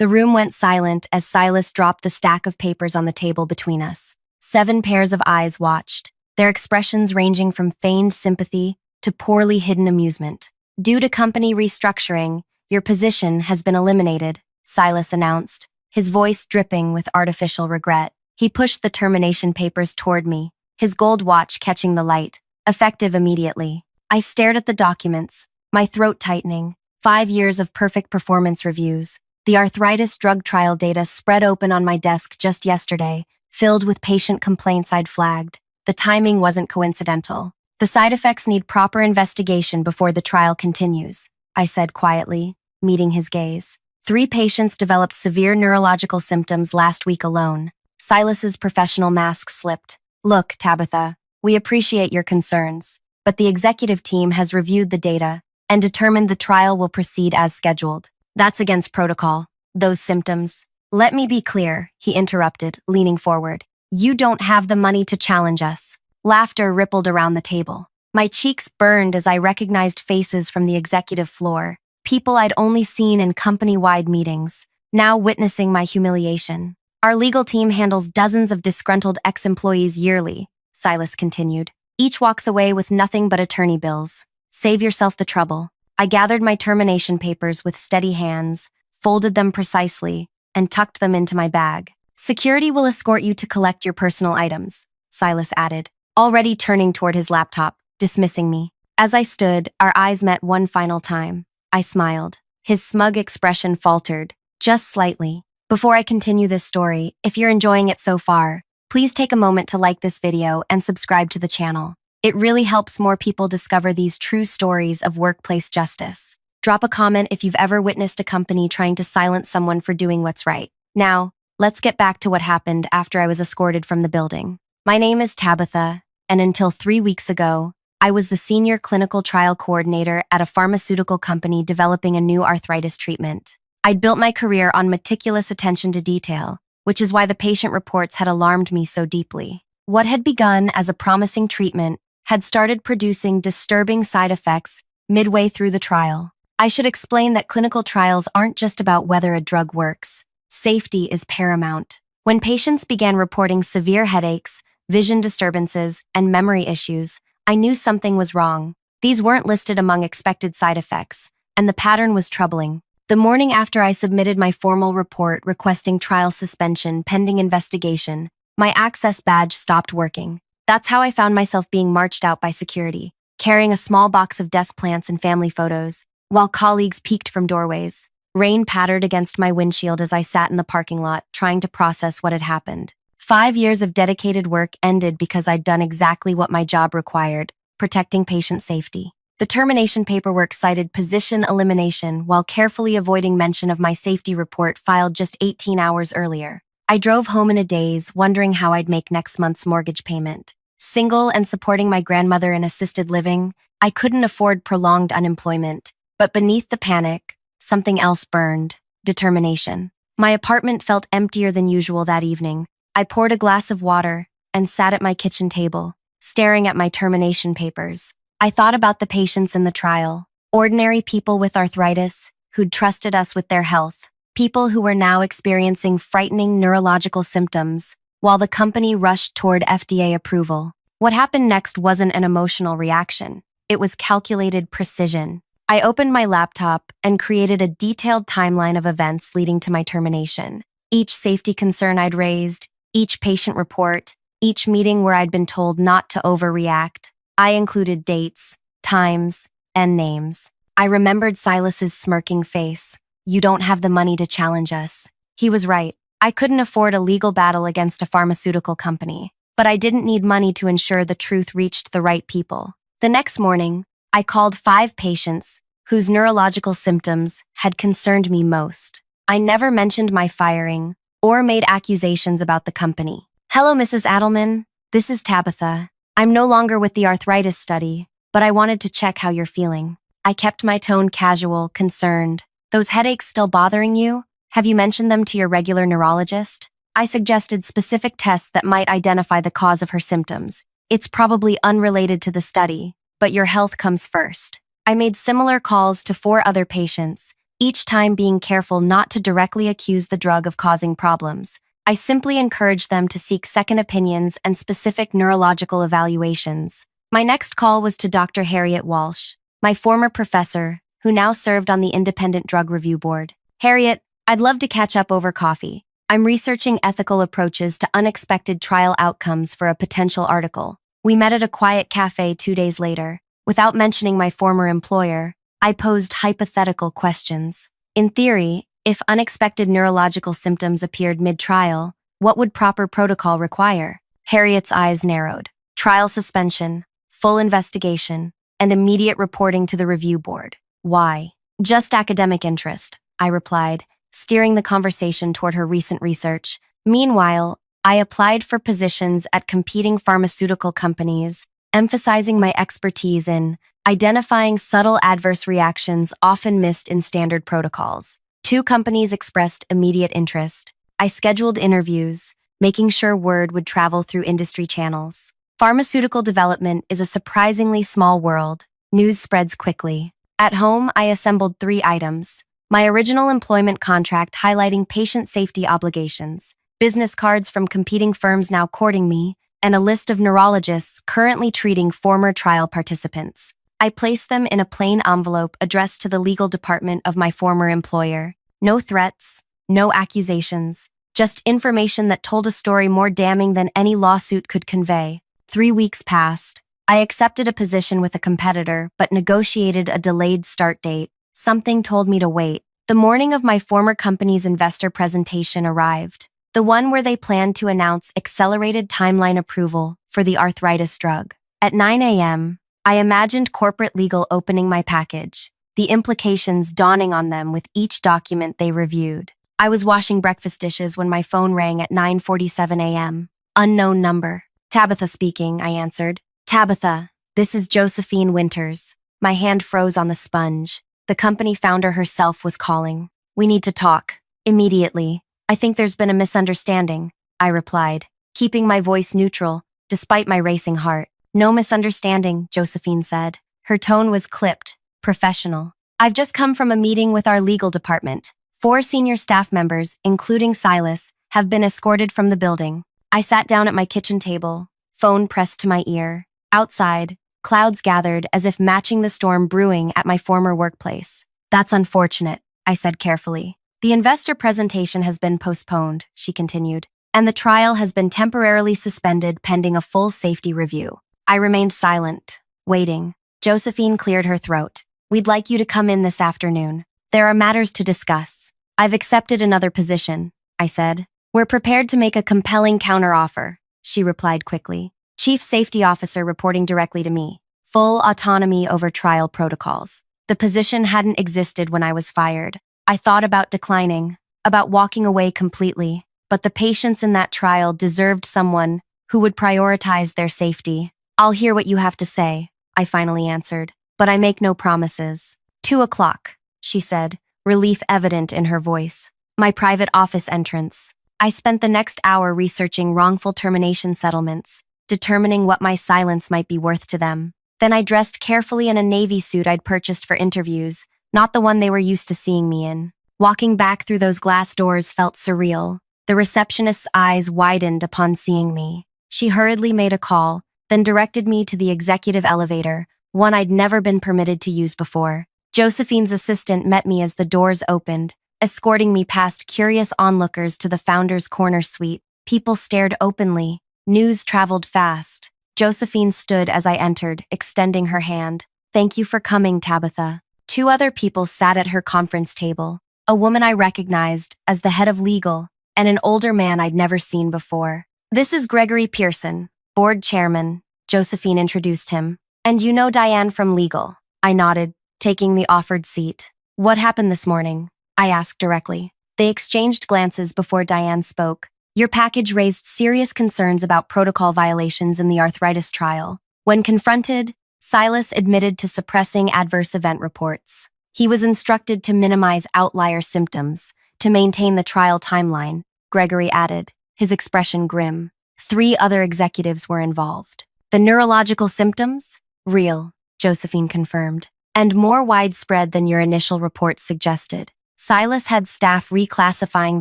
The room went silent as Silas dropped the stack of papers on the table between us. 7 pairs of eyes watched, their expressions ranging from feigned sympathy to poorly hidden amusement. Due to company restructuring, your position has been eliminated, Silas announced, his voice dripping with artificial regret. He pushed the termination papers toward me, his gold watch catching the light, effective immediately. I stared at the documents, my throat tightening. 5 years of perfect performance reviews. The arthritis drug trial data spread open on my desk just yesterday, filled with patient complaints I'd flagged. The timing wasn't coincidental. The side effects need proper investigation before the trial continues, I said quietly, meeting his gaze. 3 patients developed severe neurological symptoms last week alone. Silas's professional mask slipped. Look, Tabitha, we appreciate your concerns, but the executive team has reviewed the data and determined the trial will proceed as scheduled. That's against protocol. Those symptoms. Let me be clear, he interrupted, leaning forward. You don't have the money to challenge us. Laughter rippled around the table. My cheeks burned as I recognized faces from the executive floor, people I'd only seen in company-wide meetings, now witnessing my humiliation. Our legal team handles dozens of disgruntled ex-employees yearly, Silas continued. Each walks away with nothing but attorney bills. Save yourself the trouble. I gathered my termination papers with steady hands, folded them precisely, and tucked them into my bag. Security will escort you to collect your personal items, Silas added, already turning toward his laptop, dismissing me. As I stood, our eyes met one final time. I smiled. His smug expression faltered, just slightly. Before I continue this story, if you're enjoying it so far, please take a moment to like this video and subscribe to the channel. It really helps more people discover these true stories of workplace justice. Drop a comment if you've ever witnessed a company trying to silence someone for doing what's right. Now, let's get back to what happened after I was escorted from the building. My name is Tabitha, and until 3 weeks ago, I was the senior clinical trial coordinator at a pharmaceutical company developing a new arthritis treatment. I'd built my career on meticulous attention to detail, which is why the patient reports had alarmed me so deeply. What had begun as a promising treatment had started producing disturbing side effects midway through the trial. I should explain that clinical trials aren't just about whether a drug works. Safety is paramount. When patients began reporting severe headaches, vision disturbances, and memory issues, I knew something was wrong. These weren't listed among expected side effects, and the pattern was troubling. The morning after I submitted my formal report requesting trial suspension pending investigation, my access badge stopped working. That's how I found myself being marched out by security, carrying a small box of desk plants and family photos, while colleagues peeked from doorways. Rain pattered against my windshield as I sat in the parking lot, trying to process what had happened. 5 years of dedicated work ended because I'd done exactly what my job required, protecting patient safety. The termination paperwork cited position elimination while carefully avoiding mention of my safety report filed just 18 hours earlier. I drove home in a daze, wondering how I'd make next month's mortgage payment. Single and supporting my grandmother in assisted living, I couldn't afford prolonged unemployment. But beneath the panic, something else burned: determination. My apartment felt emptier than usual that evening. I poured a glass of water and sat at my kitchen table, staring at my termination papers. I thought about the patients in the trial, ordinary people with arthritis who'd trusted us with their health, people who were now experiencing frightening neurological symptoms, while the company rushed toward FDA approval. What happened next wasn't an emotional reaction. It was calculated precision. I opened my laptop and created a detailed timeline of events leading to my termination. Each safety concern I'd raised, each patient report, each meeting where I'd been told not to overreact. I included dates, times, and names. I remembered Silas's smirking face. You don't have the money to challenge us. He was right. I couldn't afford a legal battle against a pharmaceutical company, but I didn't need money to ensure the truth reached the right people. The next morning, I called 5 patients whose neurological symptoms had concerned me most. I never mentioned my firing or made accusations about the company. Hello, Mrs. Adelman. This is Tabitha. I'm no longer with the arthritis study, but I wanted to check how you're feeling. I kept my tone casual, concerned. Those headaches still bothering you? Have you mentioned them to your regular neurologist? I suggested specific tests that might identify the cause of her symptoms. It's probably unrelated to the study, but your health comes first. I made similar calls to 4 other patients, each time being careful not to directly accuse the drug of causing problems. I simply encouraged them to seek second opinions and specific neurological evaluations. My next call was to Dr. Harriet Walsh, my former professor, who now served on the Independent Drug Review Board. Harriet, I'd love to catch up over coffee. I'm researching ethical approaches to unexpected trial outcomes for a potential article. We met at a quiet cafe 2 days later. Without mentioning my former employer, I posed hypothetical questions. In theory, if unexpected neurological symptoms appeared mid-trial, what would proper protocol require? Harriet's eyes narrowed. Trial suspension, full investigation, and immediate reporting to the review board. Why? Just academic interest, I replied, steering the conversation toward her recent research. Meanwhile, I applied for positions at competing pharmaceutical companies, emphasizing my expertise in identifying subtle adverse reactions often missed in standard protocols. 2 companies expressed immediate interest. I scheduled interviews, making sure word would travel through industry channels. Pharmaceutical development is a surprisingly small world. News spreads quickly. At home, I assembled 3 items. My original employment contract highlighting patient safety obligations, business cards from competing firms now courting me, and a list of neurologists currently treating former trial participants. I placed them in a plain envelope addressed to the legal department of my former employer. No threats, no accusations, just information that told a story more damning than any lawsuit could convey. 3 weeks passed. I accepted a position with a competitor, but negotiated a delayed start date. Something told me to wait. The morning of my former company's investor presentation arrived, the one where they planned to announce accelerated timeline approval for the arthritis drug. At 9 a.m., I imagined corporate legal opening my package, the implications dawning on them with each document they reviewed. I was washing breakfast dishes when my phone rang at 9:47 a.m. Unknown number. Tabitha speaking, I answered. Tabitha, this is Josephine Winters. My hand froze on the sponge. The company founder herself was calling. We need to talk. Immediately. I think there's been a misunderstanding, I replied, keeping my voice neutral, despite my racing heart. No misunderstanding, Josephine said. Her tone was clipped, professional. I've just come from a meeting with our legal department. 4 senior staff members, including Silas, have been escorted from the building. I sat down at my kitchen table, phone pressed to my ear. Outside, clouds gathered as if matching the storm brewing at my former workplace. That's unfortunate, I said carefully. The investor presentation has been postponed, she continued, and the trial has been temporarily suspended pending a full safety review. I remained silent, waiting. Josephine cleared her throat. We'd like you to come in this afternoon. There are matters to discuss. I've accepted another position, I said. We're prepared to make a compelling counteroffer, she replied quickly. Chief Safety Officer reporting directly to me. Full autonomy over trial protocols. The position hadn't existed when I was fired. I thought about declining, about walking away completely, but the patients in that trial deserved someone who would prioritize their safety. I'll hear what you have to say, I finally answered, but I make no promises. 2 o'clock, she said, relief evident in her voice. My private office entrance. I spent the next hour researching wrongful termination settlements, determining what my silence might be worth to them. Then I dressed carefully in a navy suit I'd purchased for interviews, not the one they were used to seeing me in. Walking back through those glass doors felt surreal. The receptionist's eyes widened upon seeing me. She hurriedly made a call, then directed me to the executive elevator, one I'd never been permitted to use before. Josephine's assistant met me as the doors opened, escorting me past curious onlookers to the founder's corner suite. People stared openly. News traveled fast. Josephine stood as I entered, extending her hand. Thank you for coming, Tabitha. 2 other people sat at her conference table, a woman I recognized as the head of legal, and an older man I'd never seen before. This is Gregory Pearson, board chairman, Josephine introduced him. And you know Diane from legal. I nodded, taking the offered seat. What happened this morning? I asked directly. They exchanged glances before Diane spoke. Your package raised serious concerns about protocol violations in the arthritis trial. When confronted, Silas admitted to suppressing adverse event reports. He was instructed to minimize outlier symptoms, to maintain the trial timeline, Gregory added, his expression grim. 3 other executives were involved. The neurological symptoms? Real, Josephine confirmed. and more widespread than your initial reports suggested. Silas had staff reclassifying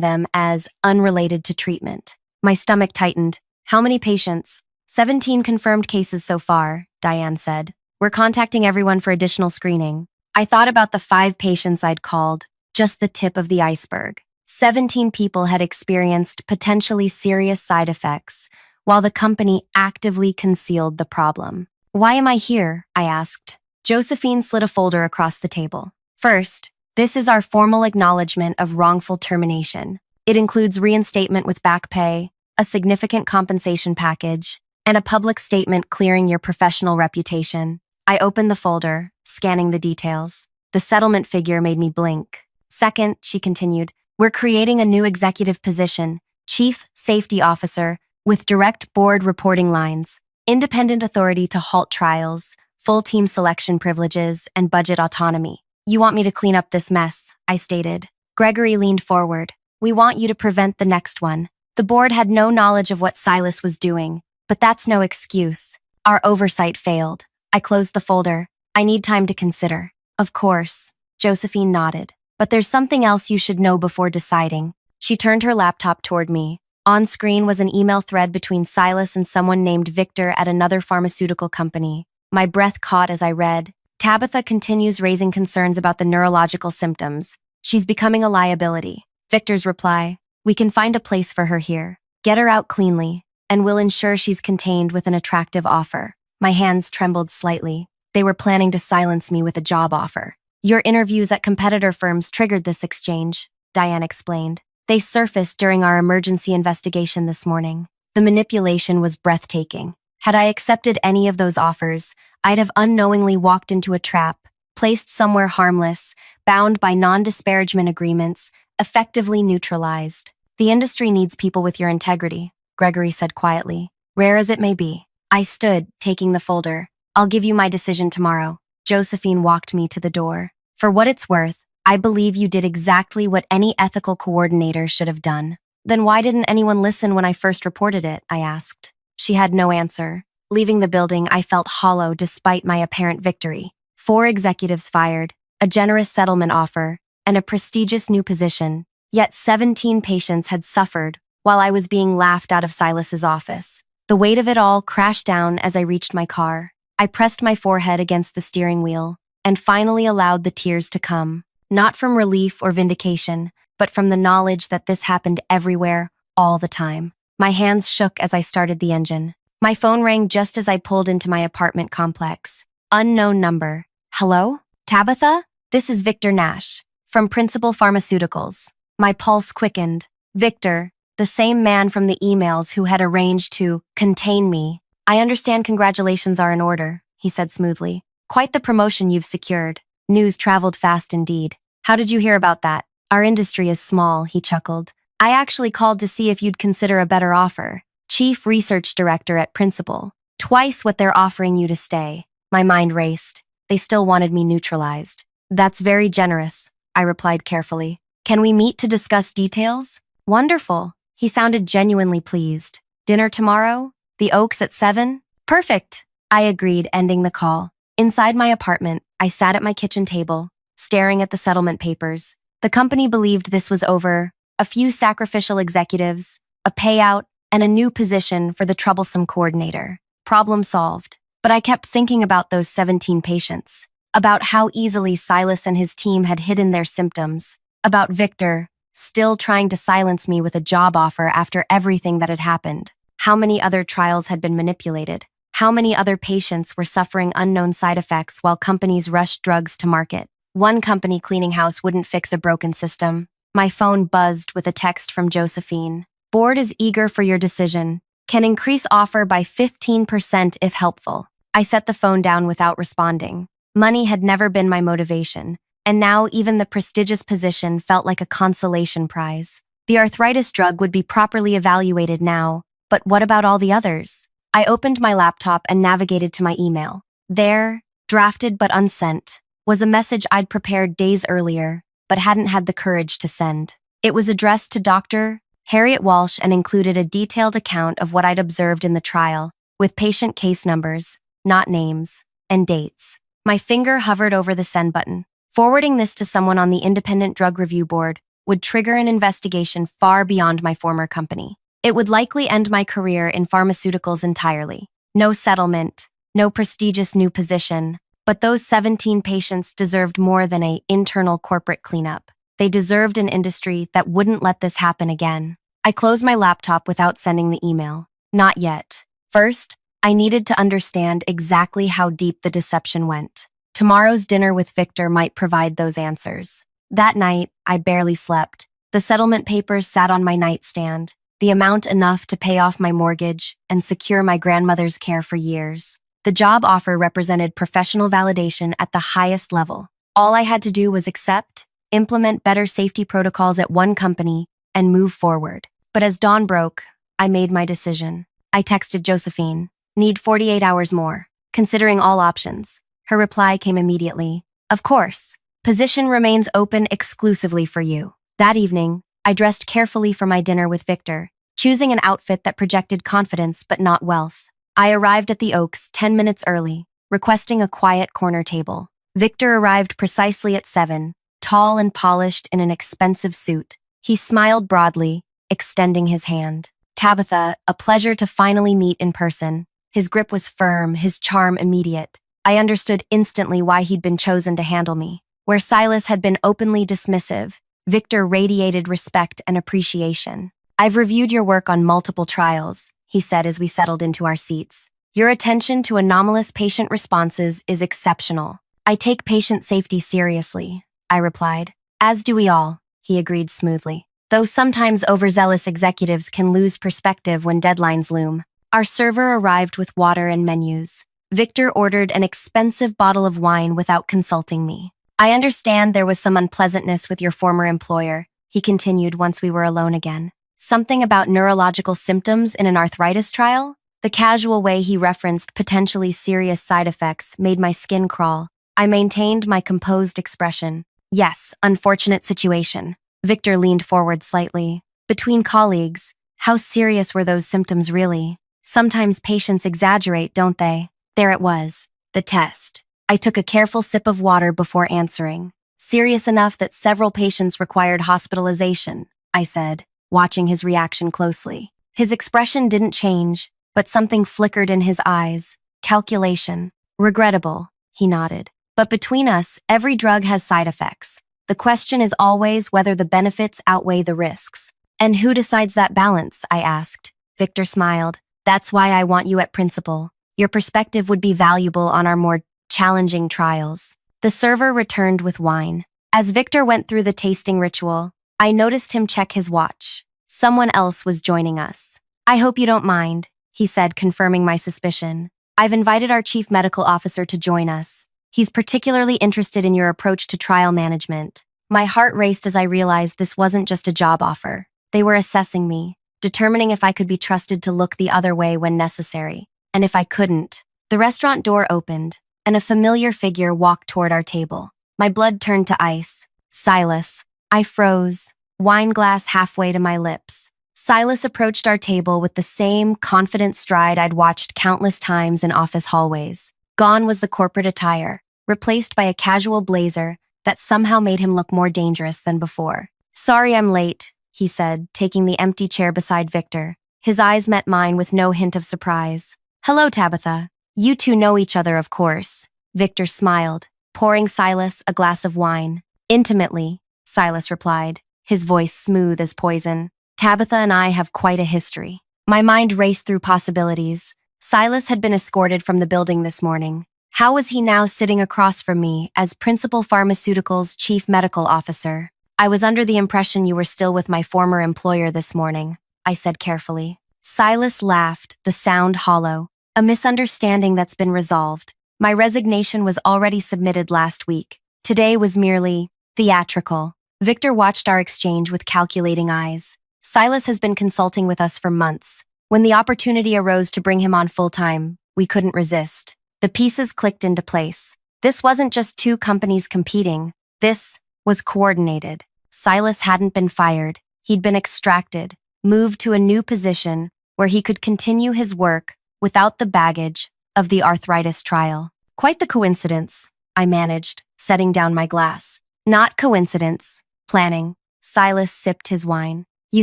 them as unrelated to treatment. My stomach tightened. How many patients? 17 confirmed cases so far, Diane said. We're contacting everyone for additional screening. I thought about the 5 patients I'd called, just the tip of the iceberg. 17 people had experienced potentially serious side effects, while the company actively concealed the problem. Why am I here? I asked. Josephine slid a folder across the table. First, this is our formal acknowledgement of wrongful termination. It includes reinstatement with back pay, a significant compensation package, and a public statement clearing your professional reputation. I opened the folder, scanning the details. The settlement figure made me blink. Second, she continued, we're creating a new executive position, Chief Safety Officer, with direct board reporting lines, independent authority to halt trials, full team selection privileges, and budget autonomy. You want me to clean up this mess, I stated. Gregory leaned forward. We want you to prevent the next one. The board had no knowledge of what Silas was doing, but that's no excuse. Our oversight failed. I closed the folder. I need time to consider. Of course. Josephine nodded. But there's something else you should know before deciding. She turned her laptop toward me. On screen was an email thread between Silas and someone named Victor at another pharmaceutical company. My breath caught as I read. Tabitha continues raising concerns about the neurological symptoms. She's becoming a liability. Victor's reply, we can find a place for her here. Get her out cleanly, and we'll ensure she's contained with an attractive offer. My hands trembled slightly. They were planning to silence me with a job offer. Your interviews at competitor firms triggered this exchange, Diane explained. They surfaced during our emergency investigation this morning. The manipulation was breathtaking. Had I accepted any of those offers, I'd have unknowingly walked into a trap, placed somewhere harmless, bound by non-disparagement agreements, effectively neutralized. The industry needs people with your integrity, Gregory said quietly, rare as it may be. I stood, taking the folder. I'll give you my decision tomorrow. Josephine walked me to the door. For what it's worth, I believe you did exactly what any ethical coordinator should have done. Then why didn't anyone listen when I first reported it? I asked. She had no answer. Leaving the building, I felt hollow despite my apparent victory. 4 executives fired, a generous settlement offer, and a prestigious new position. Yet 17 patients had suffered while I was being laughed out of Silas's office. The weight of it all crashed down as I reached my car. I pressed my forehead against the steering wheel and finally allowed the tears to come, not from relief or vindication, but from the knowledge that this happened everywhere, all the time. My hands shook as I started the engine. My phone rang just as I pulled into my apartment complex. Unknown number. Hello? Tabitha? This is Victor Nash, from Principal Pharmaceuticals. My pulse quickened. Victor, the same man from the emails who had arranged to contain me. I understand congratulations are in order, he said smoothly. Quite the promotion you've secured. News traveled fast indeed. How did you hear about that? Our industry is small, he chuckled. I actually called to see if you'd consider a better offer. Chief Research Director at Principal. Twice what they're offering you to stay. My mind raced. They still wanted me neutralized. That's very generous, I replied carefully. Can we meet to discuss details? Wonderful. He sounded genuinely pleased. Dinner tomorrow? The Oaks at 7? Perfect, I agreed, ending the call. Inside my apartment, I sat at my kitchen table, staring at the settlement papers. The company believed this was over. A few sacrificial executives, a payout, and a new position for the troublesome coordinator. Problem solved. But I kept thinking about those 17 patients, about how easily Silas and his team had hidden their symptoms, about Victor, still trying to silence me with a job offer after everything that had happened. How many other trials had been manipulated? How many other patients were suffering unknown side effects while companies rushed drugs to market? One company cleaning house wouldn't fix a broken system. My phone buzzed with a text from Josephine. Board is eager for your decision. Can increase offer by 15% if helpful. I set the phone down without responding. Money had never been my motivation, and now even the prestigious position felt like a consolation prize. The arthritis drug would be properly evaluated now, but what about all the others? I opened my laptop and navigated to my email. There, drafted but unsent, was a message I'd prepared days earlier, but hadn't had the courage to send. It was addressed to Dr. Harriet Walsh and included a detailed account of what I'd observed in the trial, with patient case numbers, not names, and dates. My finger hovered over the send button. Forwarding this to someone on the Independent Drug Review Board would trigger an investigation far beyond my former company. It would likely end my career in pharmaceuticals entirely. No settlement, no prestigious new position, but those 17 patients deserved more than an internal corporate cleanup. They deserved an industry that wouldn't let this happen again. I closed my laptop without sending the email. Not yet. First, I needed to understand exactly how deep the deception went. Tomorrow's dinner with Victor might provide those answers. That night, I barely slept. The settlement papers sat on my nightstand, the amount enough to pay off my mortgage and secure my grandmother's care for years. The job offer represented professional validation at the highest level. All I had to do was accept, implement better safety protocols at one company, and move forward. But as dawn broke, I made my decision. I texted Josephine, "Need 48 hours more, considering all options." Her reply came immediately. "Of course. Position remains open exclusively for you." That evening, I dressed carefully for my dinner with Victor, choosing an outfit that projected confidence but not wealth. I arrived at the Oaks 10 minutes early, requesting a quiet corner table. Victor arrived precisely at 7, tall and polished in an expensive suit. He smiled broadly, extending his hand. "Tabitha, a pleasure to finally meet in person." His grip was firm, his charm immediate. I understood instantly why he'd been chosen to handle me. Where Silas had been openly dismissive, Victor radiated respect and appreciation. "I've reviewed your work on multiple trials," he said as we settled into our seats. "Your attention to anomalous patient responses is exceptional." "I take patient safety seriously," I replied. "As do we all," he agreed smoothly. "Though sometimes overzealous executives can lose perspective when deadlines loom." Our server arrived with water and menus. Victor ordered an expensive bottle of wine without consulting me. "I understand there was some unpleasantness with your former employer," he continued once we were alone again. "Something about neurological symptoms in an arthritis trial?" The casual way he referenced potentially serious side effects made my skin crawl. I maintained my composed expression. "Yes, unfortunate situation." Victor leaned forward slightly. "Between colleagues, how serious were those symptoms really? Sometimes patients exaggerate, don't they?" There it was, the test. I took a careful sip of water before answering. "Serious enough that several patients required hospitalization," I said, watching his reaction closely. His expression didn't change, but something flickered in his eyes. "Calculation. Regrettable," he nodded. "But between us, every drug has side effects. The question is always whether the benefits outweigh the risks." "And who decides that balance?" I asked. Victor smiled. "That's why I want you at principal. Your perspective would be valuable on our more challenging trials." The server returned with wine. As Victor went through the tasting ritual, I noticed him check his watch. Someone else was joining us. "I hope you don't mind," he said, confirming my suspicion. "I've invited our chief medical officer to join us. He's particularly interested in your approach to trial management." My heart raced as I realized this wasn't just a job offer. They were assessing me, determining if I could be trusted to look the other way when necessary. And if I couldn't, the restaurant door opened, and a familiar figure walked toward our table. My blood turned to ice. "Silas." I froze, wine glass halfway to my lips. Silas approached our table with the same confident stride I'd watched countless times in office hallways. Gone was the corporate attire, replaced by a casual blazer that somehow made him look more dangerous than before. "Sorry I'm late," he said, taking the empty chair beside Victor. His eyes met mine with no hint of surprise. "Hello, Tabitha. You two know each other, of course." Victor smiled, pouring Silas a glass of wine. "Intimately," Silas replied, his voice smooth as poison. "Tabitha and I have quite a history." My mind raced through possibilities. Silas had been escorted from the building this morning. How was he now sitting across from me as Principal Pharmaceutical's Chief Medical Officer? "I was under the impression you were still with my former employer this morning," I said carefully. Silas laughed, the sound hollow. "A misunderstanding that's been resolved. My resignation was already submitted last week. Today was merely theatrical." Victor watched our exchange with calculating eyes. Silas has been consulting with us for months. When the opportunity arose to bring him on full-time, we couldn't resist. The pieces clicked into place. This wasn't just two companies competing. This was coordinated. Silas hadn't been fired. He'd been extracted, moved to a new position where he could continue his work without the baggage of the arthritis trial. Quite the coincidence. I managed, setting down my glass. Not coincidence. Planning. Silas sipped his wine. You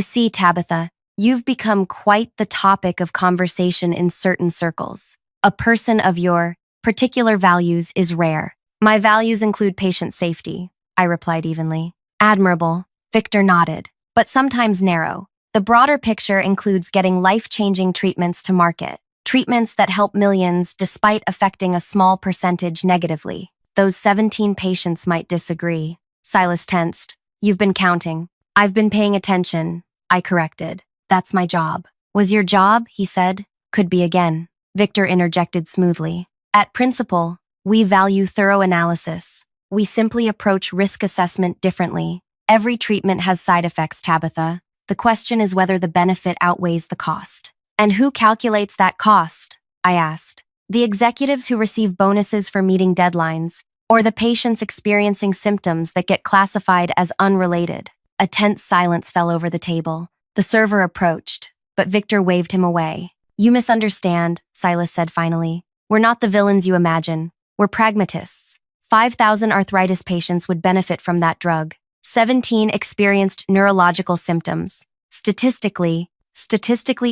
see, Tabitha, you've become quite the topic of conversation in certain circles. A person of your particular values is rare. My values include patient safety, I replied evenly. Admirable. Victor nodded. But sometimes narrow. The broader picture includes getting life-changing treatments to market. Treatments that help millions despite affecting a small percentage negatively. Those 17 patients might disagree. Silas tensed. You've been counting. I've been paying attention, I corrected. That's my job. Was your job, he said. Could be again. Victor interjected smoothly. At Principal, we value thorough analysis. We simply approach risk assessment differently. Every treatment has side effects, Tabitha. The question is whether the benefit outweighs the cost. And who calculates that cost? I asked. The executives who receive bonuses for meeting deadlines, or the patients experiencing symptoms that get classified as unrelated. A tense silence fell over the table. The server approached, but Victor waved him away. You misunderstand, Silas said finally. We're not the villains you imagine. We're pragmatists. 5,000 arthritis patients would benefit from that drug. 17 experienced neurological symptoms. Statistically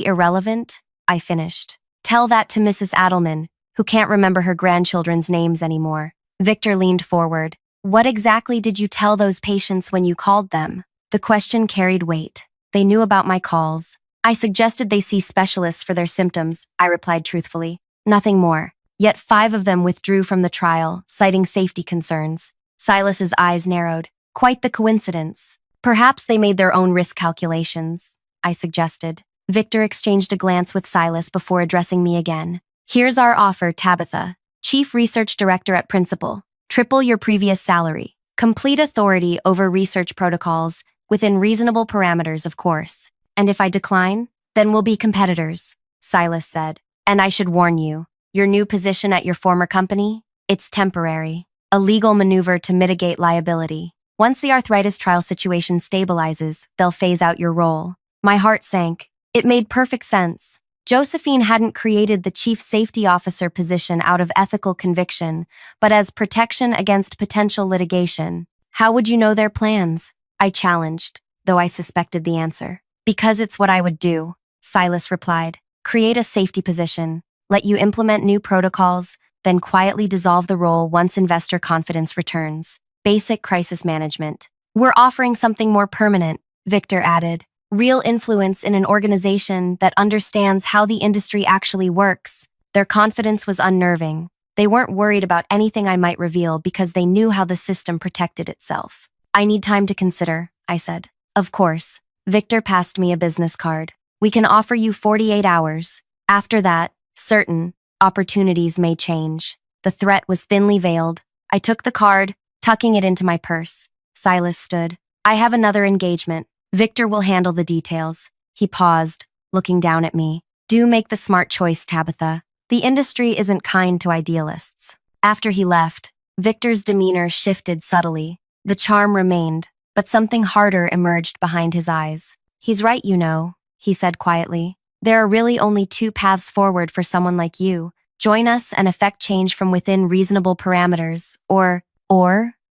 irrelevant, I finished. Tell that to Mrs. Adelman, who can't remember her grandchildren's names anymore. Victor leaned forward. What exactly did you tell those patients when you called them? The question carried weight. They knew about my calls. I suggested they see specialists for their symptoms, I replied truthfully. Nothing more. Yet 5 of them withdrew from the trial, citing safety concerns. Silas's eyes narrowed. Quite the coincidence. Perhaps they made their own risk calculations, I suggested. Victor exchanged a glance with Silas before addressing me again. Here's our offer, Tabitha. Chief Research Director at Principal. Triple your previous salary. Complete authority over research protocols, within reasonable parameters, of course. And if I decline, then we'll be competitors, Silas said. And I should warn you, your new position at your former company? It's temporary. A legal maneuver to mitigate liability. Once the arthritis trial situation stabilizes, they'll phase out your role. My heart sank. It made perfect sense. Josephine hadn't created the chief safety officer position out of ethical conviction, but as protection against potential litigation. How would you know their plans? I challenged, though I suspected the answer. Because it's what I would do, Silas replied. Create a safety position, let you implement new protocols, then quietly dissolve the role once investor confidence returns. Basic crisis management. We're offering something more permanent, Victor added. Real influence in an organization that understands how the industry actually works. Their confidence was unnerving. They weren't worried about anything I might reveal because they knew how the system protected itself. I need time to consider, I said. Of course. Victor passed me a business card. We can offer you 48 hours. After that, certain opportunities may change. The threat was thinly veiled. I took the card, tucking it into my purse. Silas stood. I have another engagement. Victor will handle the details. He paused, looking down at me. Do make the smart choice, Tabitha. The industry isn't kind to idealists. After he left, Victor's demeanor shifted subtly. The charm remained, but something harder emerged behind his eyes. He's right, you know, he said quietly. There are really only 2 paths forward for someone like you. Join us and effect change from within reasonable parameters, or,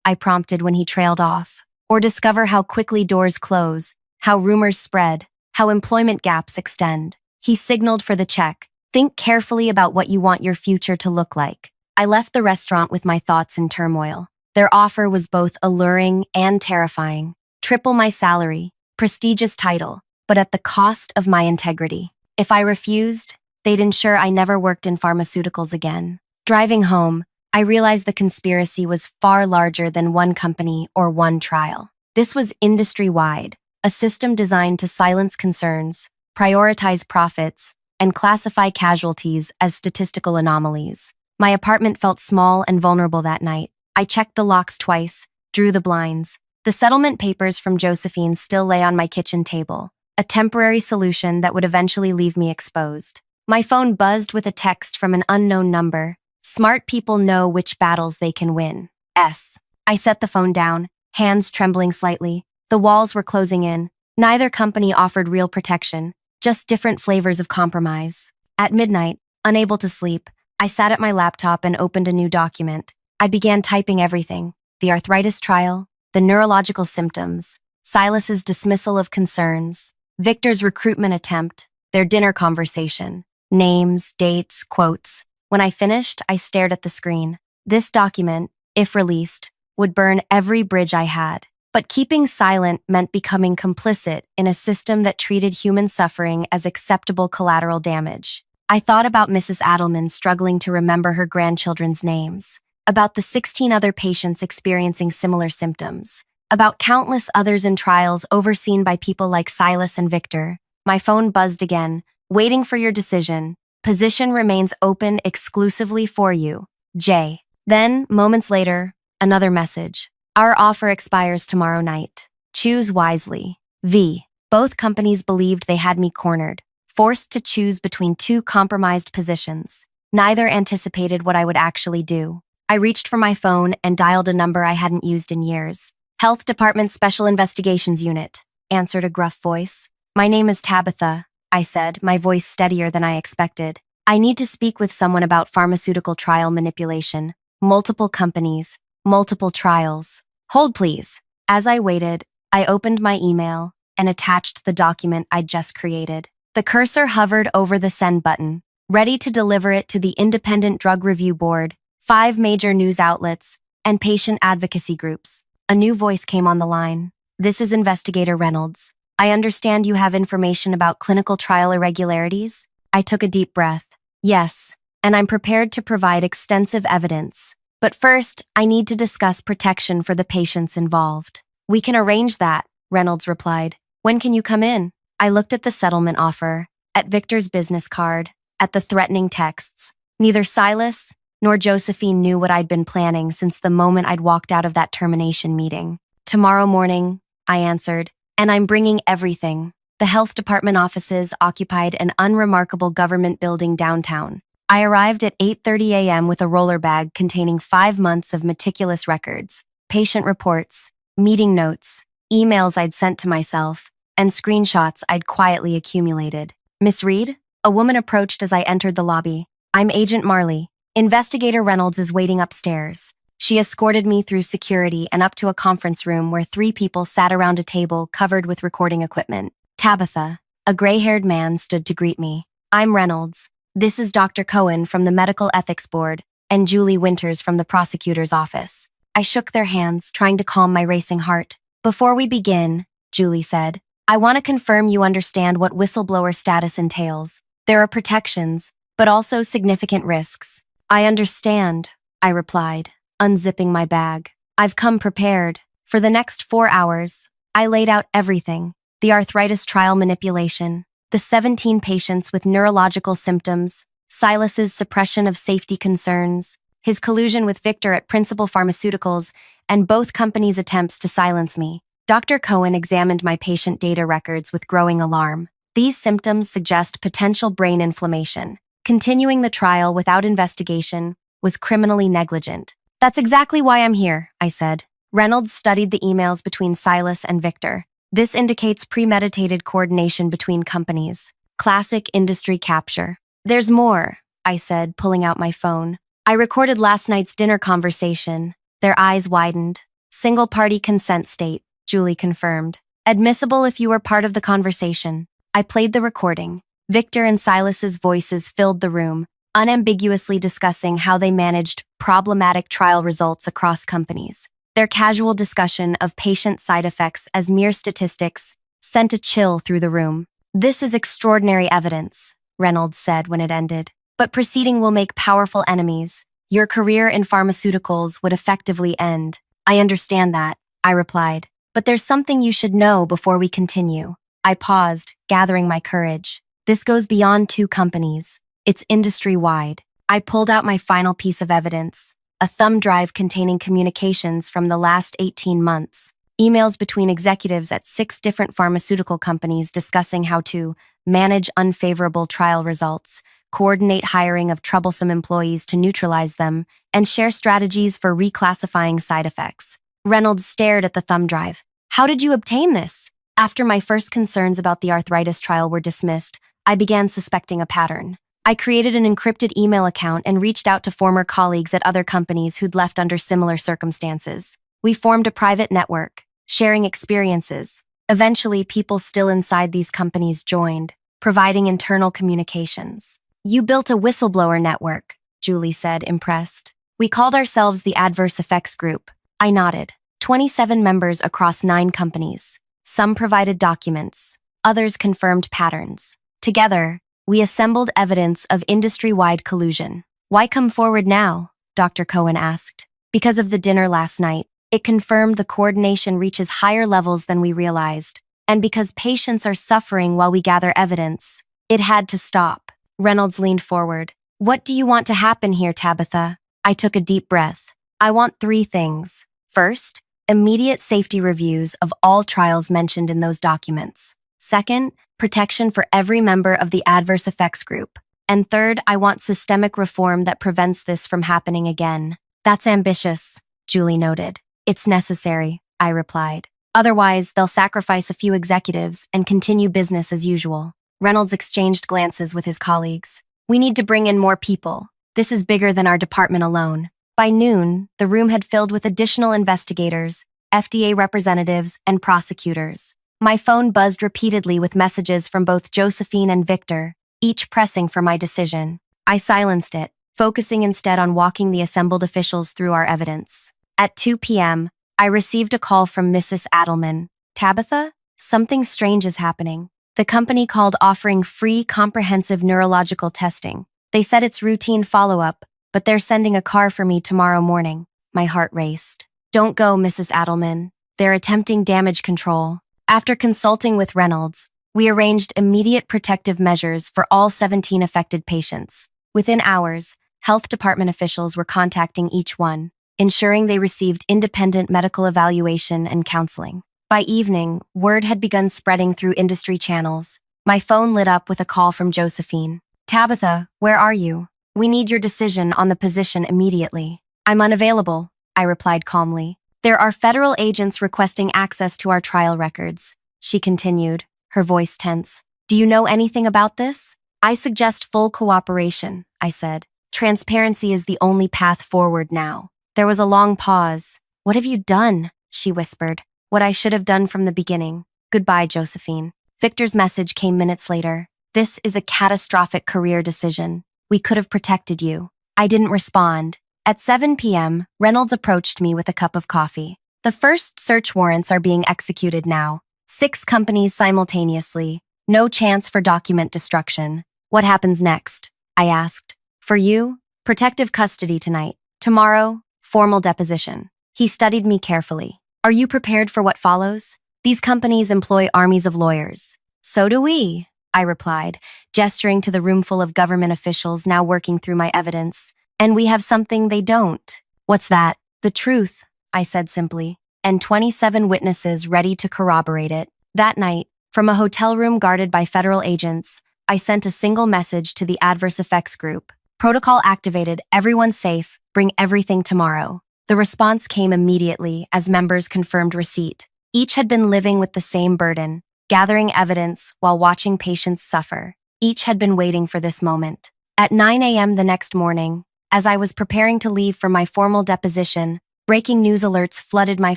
I prompted when he trailed off. Or discover how quickly doors close, how rumors spread, how employment gaps extend. He signaled for the check. Think carefully about what you want your future to look like. I left the restaurant with my thoughts in turmoil. Their offer was both alluring and terrifying. Triple my salary, prestigious title, but at the cost of my integrity. If I refused, they'd ensure I never worked in pharmaceuticals again. Driving home, I realized the conspiracy was far larger than one company or one trial. This was industry-wide, a system designed to silence concerns, prioritize profits, and classify casualties as statistical anomalies. My apartment felt small and vulnerable that night. I checked the locks twice, drew the blinds. The settlement papers from Josephine still lay on my kitchen table, a temporary solution that would eventually leave me exposed. My phone buzzed with a text from an unknown number. Smart people know which battles they can win. I set the phone down, hands trembling slightly. The walls were closing in. Neither company offered real protection, just different flavors of compromise. At midnight, unable to sleep, I sat at my laptop and opened a new document. I began typing everything: the arthritis trial, the neurological symptoms, Silas's dismissal of concerns, Victor's recruitment attempt, their dinner conversation, names, dates, quotes. When I finished, I stared at the screen. This document, if released, would burn every bridge I had. But keeping silent meant becoming complicit in a system that treated human suffering as acceptable collateral damage. I thought about Mrs. Adelman struggling to remember her grandchildren's names, about the 16 other patients experiencing similar symptoms, about countless others in trials overseen by people like Silas and Victor. My phone buzzed again. Waiting for your decision. Position remains open exclusively for you. J. Then, moments later, another message. Our offer expires tomorrow night. Choose wisely. V. Both companies believed they had me cornered, forced to choose between two compromised positions. Neither anticipated what I would actually do. I reached for my phone and dialed a number I hadn't used in years. Health Department Special Investigations Unit, answered a gruff voice. My name is Tabitha, I said, my voice steadier than I expected. I need to speak with someone about pharmaceutical trial manipulation. Multiple companies, multiple trials. Hold, please. As I waited, I opened my email and attached the document I'd just created. The cursor hovered over the send button, ready to deliver it to the Independent Drug Review Board, 5 major news outlets, and patient advocacy groups. A new voice came on the line. This is Investigator Reynolds. I understand you have information about clinical trial irregularities? I took a deep breath. Yes, and I'm prepared to provide extensive evidence. But first, I need to discuss protection for the patients involved. We can arrange that, Reynolds replied. When can you come in? I looked at the settlement offer, at Victor's business card, at the threatening texts. Neither Silas nor Josephine knew what I'd been planning since the moment I'd walked out of that termination meeting. Tomorrow morning, I answered, and I'm bringing everything. The health department offices occupied an unremarkable government building downtown. I arrived at 8:30 a.m. with a roller bag containing 5 months of meticulous records, patient reports, meeting notes, emails I'd sent to myself, and screenshots I'd quietly accumulated. Miss Reed? A woman approached as I entered the lobby. I'm Agent Marley. Investigator Reynolds is waiting upstairs. She escorted me through security and up to a conference room where 3 people sat around a table covered with recording equipment. Tabitha, a gray-haired man, stood to greet me. I'm Reynolds. This is Dr. Cohen from the Medical Ethics Board and Julie Winters from the prosecutor's office. I shook their hands, trying to calm my racing heart. Before we begin, Julie said, I want to confirm you understand what whistleblower status entails. There are protections, but also significant risks. I understand, I replied, unzipping my bag. I've come prepared. For the next 4 hours, I laid out everything: the arthritis trial manipulation, the 17 patients with neurological symptoms, Silas's suppression of safety concerns, his collusion with Victor at Principal Pharmaceuticals, and both companies' attempts to silence me. Dr. Cohen examined my patient data records with growing alarm. These symptoms suggest potential brain inflammation. Continuing the trial without investigation was criminally negligent. That's exactly why I'm here, I said. Reynolds studied the emails between Silas and Victor. This indicates premeditated coordination between companies. Classic industry capture. There's more, I said, pulling out my phone. I recorded last night's dinner conversation. Their eyes widened. Single-party consent state, Julie confirmed. Admissible if you were part of the conversation. I played the recording. Victor and Silas's voices filled the room, unambiguously discussing how they managed problematic trial results across companies. Their casual discussion of patient side effects as mere statistics sent a chill through the room. This is extraordinary evidence, Reynolds said when it ended. But proceeding will make powerful enemies. Your career in pharmaceuticals would effectively end. I understand that, I replied. But there's something you should know before we continue. I paused, gathering my courage. This goes beyond 2 companies. It's industry-wide. I pulled out my final piece of evidence. A thumb drive containing communications from the last 18 months, emails between executives at 6 different pharmaceutical companies discussing how to manage unfavorable trial results, coordinate hiring of troublesome employees to neutralize them, and share strategies for reclassifying side effects. Reynolds stared at the thumb drive. How did you obtain this? After my first concerns about the arthritis trial were dismissed, I began suspecting a pattern. I created an encrypted email account and reached out to former colleagues at other companies who'd left under similar circumstances. We formed a private network, sharing experiences. Eventually, people still inside these companies joined, providing internal communications. You built a whistleblower network, Julie said, impressed. We called ourselves the Adverse Effects Group. I nodded. 27 members across 9 companies. Some provided documents, others confirmed patterns. Together, we assembled evidence of industry-wide collusion. Why come forward now? Dr. Cohen asked. Because of the dinner last night. It confirmed the coordination reaches higher levels than we realized. And because patients are suffering while we gather evidence, it had to stop. Reynolds leaned forward. What do you want to happen here, Tabitha? I took a deep breath. I want 3 things. First, immediate safety reviews of all trials mentioned in those documents. Second, protection for every member of the Adverse Effects Group. And third, I want systemic reform that prevents this from happening again. That's ambitious, Julie noted. It's necessary, I replied. Otherwise, they'll sacrifice a few executives and continue business as usual. Reynolds exchanged glances with his colleagues. We need to bring in more people. This is bigger than our department alone. By noon, the room had filled with additional investigators, FDA representatives, and prosecutors. My phone buzzed repeatedly with messages from both Josephine and Victor, each pressing for my decision. I silenced it, focusing instead on walking the assembled officials through our evidence. At 2 p.m., I received a call from Mrs. Adelman. Tabitha, something strange is happening. The company called offering free comprehensive neurological testing. They said it's routine follow-up, but they're sending a car for me tomorrow morning. My heart raced. Don't go, Mrs. Adelman. They're attempting damage control. After consulting with Reynolds, we arranged immediate protective measures for all 17 affected patients. Within hours, health department officials were contacting each one, ensuring they received independent medical evaluation and counseling. By evening, word had begun spreading through industry channels. My phone lit up with a call from Josephine. Tabitha, where are you? We need your decision on the position immediately. I'm unavailable, I replied calmly. There are federal agents requesting access to our trial records, she continued, her voice tense. Do you know anything about this? I suggest full cooperation, I said. Transparency is the only path forward now. There was a long pause. What have you done? She whispered. What I should have done from the beginning. Goodbye, Josephine. Victor's message came minutes later. This is a catastrophic career decision. We could have protected you. I didn't respond. At 7 p.m., Reynolds approached me with a cup of coffee. The first search warrants are being executed now. 6 companies simultaneously. No chance for document destruction. What happens next? I asked. For you, protective custody tonight. Tomorrow, formal deposition. He studied me carefully. Are you prepared for what follows? These companies employ armies of lawyers. So do we, I replied, gesturing to the roomful of government officials now working through my evidence. And we have something they don't. What's that? The truth, I said simply, and 27 witnesses ready to corroborate it. That night, from a hotel room guarded by federal agents, I sent a single message to the Adverse Effects Group. Protocol activated, everyone safe, bring everything tomorrow. The response came immediately as members confirmed receipt. Each had been living with the same burden, gathering evidence while watching patients suffer. Each had been waiting for this moment. At 9 a.m. the next morning, as I was preparing to leave for my formal deposition, breaking news alerts flooded my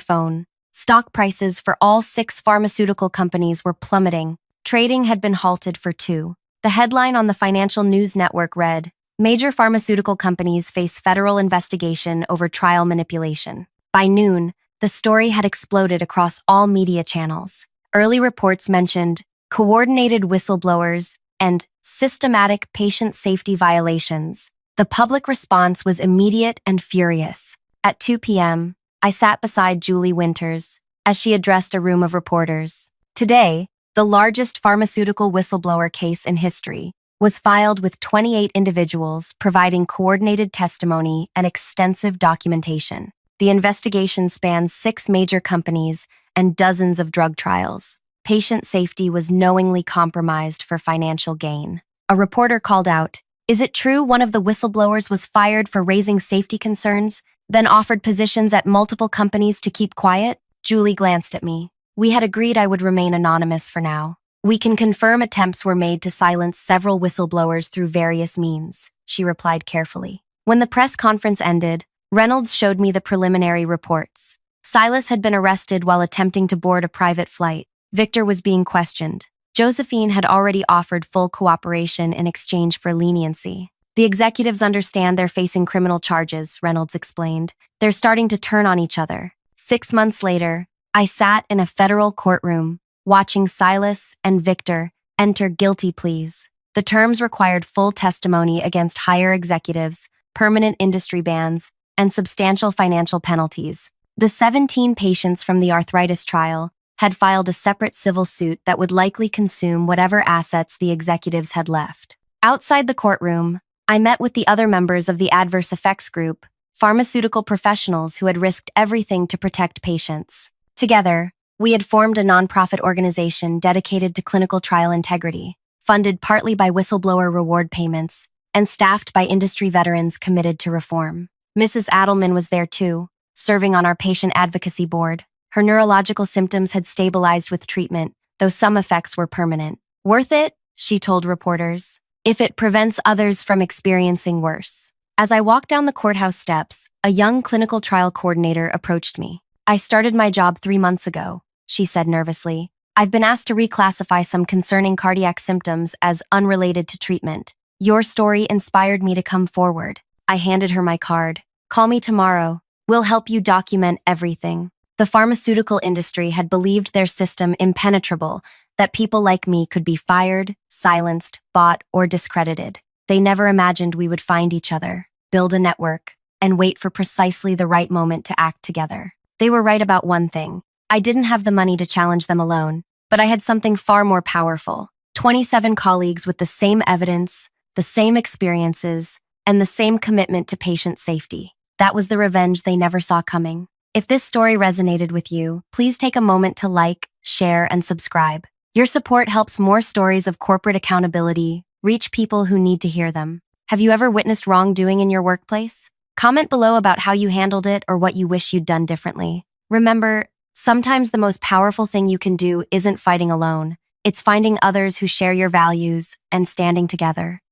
phone. Stock prices for all 6 pharmaceutical companies were plummeting. Trading had been halted for 2. The headline on the financial news network read, Major pharmaceutical companies face federal investigation over trial manipulation. By noon, the story had exploded across all media channels. Early reports mentioned coordinated whistleblowers and systematic patient safety violations. The public response was immediate and furious. At 2 p.m., I sat beside Julie Winters as she addressed a room of reporters. Today, the largest pharmaceutical whistleblower case in history was filed with 28 individuals providing coordinated testimony and extensive documentation. The investigation spans 6 major companies and dozens of drug trials. Patient safety was knowingly compromised for financial gain. A reporter called out, "Is it true one of the whistleblowers was fired for raising safety concerns, then offered positions at multiple companies to keep quiet?" Julie glanced at me. We had agreed I would remain anonymous for now. We can confirm attempts were made to silence several whistleblowers through various means, she replied carefully. When the press conference ended, Reynolds showed me the preliminary reports. Silas had been arrested while attempting to board a private flight. Victor was being questioned. Josephine had already offered full cooperation in exchange for leniency. The executives understand they're facing criminal charges, Reynolds explained. They're starting to turn on each other. 6 months later, I sat in a federal courtroom, watching Silas and Victor enter guilty pleas. The terms required full testimony against higher executives, permanent industry bans, and substantial financial penalties. The 17 patients from the arthritis trial had filed a separate civil suit that would likely consume whatever assets the executives had left. Outside the courtroom, I met with the other members of the adverse effects group, pharmaceutical professionals who had risked everything to protect patients. Together, we had formed a nonprofit organization dedicated to clinical trial integrity, funded partly by whistleblower reward payments, and staffed by industry veterans committed to reform. Mrs. Adelman was there too, serving on our patient advocacy board. Her neurological symptoms had stabilized with treatment, though some effects were permanent. "Worth it," she told reporters, "if it prevents others from experiencing worse." As I walked down the courthouse steps, a young clinical trial coordinator approached me. "I started my job 3 months ago," she said nervously. "I've been asked to reclassify some concerning cardiac symptoms as unrelated to treatment. Your story inspired me to come forward." I handed her my card. "Call me tomorrow. We'll help you document everything." The pharmaceutical industry had believed their system impenetrable, that people like me could be fired, silenced, bought, or discredited. They never imagined we would find each other, build a network, and wait for precisely the right moment to act together. They were right about one thing. I didn't have the money to challenge them alone, but I had something far more powerful. 27 colleagues with the same evidence, the same experiences, and the same commitment to patient safety. That was the revenge they never saw coming. If this story resonated with you, please take a moment to like, share, and subscribe. Your support helps more stories of corporate accountability reach people who need to hear them. Have you ever witnessed wrongdoing in your workplace? Comment below about how you handled it or what you wish you'd done differently. Remember, sometimes the most powerful thing you can do isn't fighting alone. It's finding others who share your values and standing together.